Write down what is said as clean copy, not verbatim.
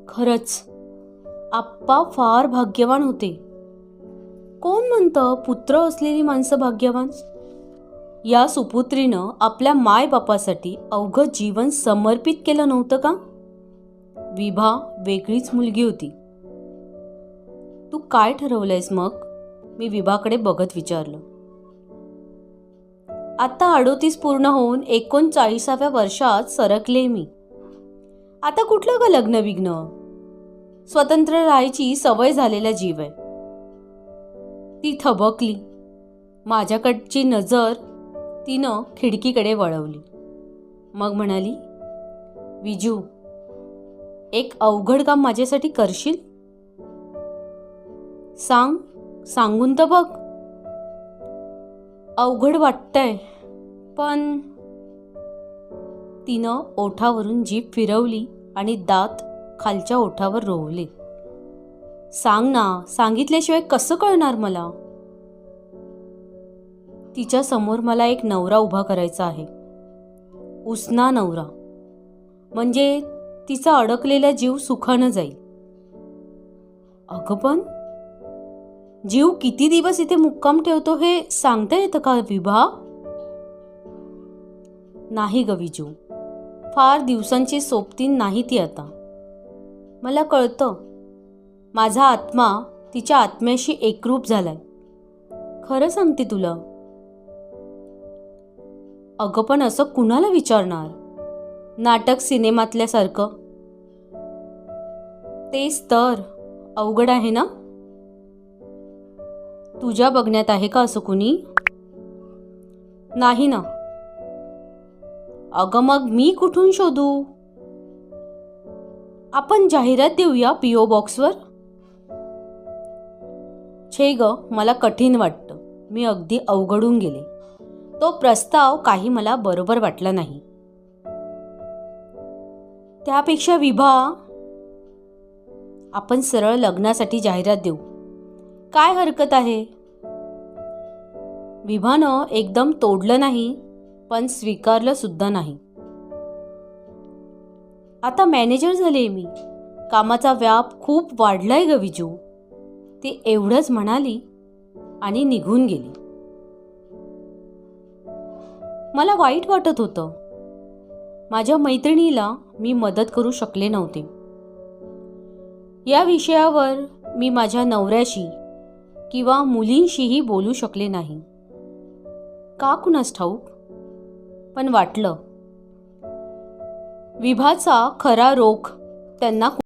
खरंच आप्पा फार भाग्यवान होते. कोण म्हणतं पुत्र असलेली माणसं भाग्यवान? या सुपुत्रीनं आपल्या मायबापासाठी अवघं जीवन समर्पित केलं नव्हतं का? विभा वेगळीच मुलगी होती. तू काय ठरवलंयस मग? मी विभाकडे बघत विचारलं. आता 38 पूर्ण होऊन 39व्या वर्षात सरकले मी. आता कुठलं ग लग्न विघ्न? स्वतंत्र राहायची सवय झालेला जीव आहे. ती थबकली. माझ्याकडची नजर तिनं खिडकीकडे वळवली. मग म्हणाली, विजू, एक अवघड काम माझ्यासाठी करशील? सांग, सांगून तर बघ. अवघड वाटतंय, पण तिनं ओठावरून जीभ फिरवली आणि दात खालच्या ओठावर रोवले. सांग ना, सांगितल्याशिवाय कसं कळणार मला? तिच्या समोर मला एक नवरा उभा करायचा आहे. उसना नवरा. म्हणजे तिचा अडकलेला जीव सुखानं जाईल. अगं पण जीव किती दिवस इथे मुक्काम ठेवतो हे सांगता येतं का विभा? नाही ग विजू, फार दिवसांची सोबतीन नाही ती आता. मला कळतं, माझा आत्मा तिच्या आत्म्याशी एकरूप झालाय. खरं सांगते तुला. अगं पण असं कुणाला विचारणार? नाटक सिनेमातल्यासारखं. तेच तर अवघड आहे ना. तुझ्या बघण्यात आहे का असं कुणी? नाही ना. अगं मग मी कुठून शोधू? आपण जाहिरात देऊया पीओ बॉक्सवर. छे ग, मला कठीण वाटतं. मी अगदी अवघडून गेले. तो प्रस्ताव काही मला बरोबर वाटला नाही. त्यापेक्षा विभा, आपण सरळ लग्नासाठी जाहिरात देऊ. काय हरकत आहे? विभानं एकदम तोडलं नाही, पण स्वीकारलं सुद्धा नाही. आता मॅनेजर झाले मी. कामाचा व्याप खूप वाढलाय ग विजू. ती एवढंच म्हणाली आणि निघून गेली. मला वाईट वाटत होतं. माझ्या मैत्रिणीला मी मदत करू शकले नव्हते. या विषयावर मी माझ्या नवऱ्याशी किंवा मुलींशीही बोलू शकले नाही. का कुणास ठाऊक, पण वाटलं विभाचा खरा रोख त्यांना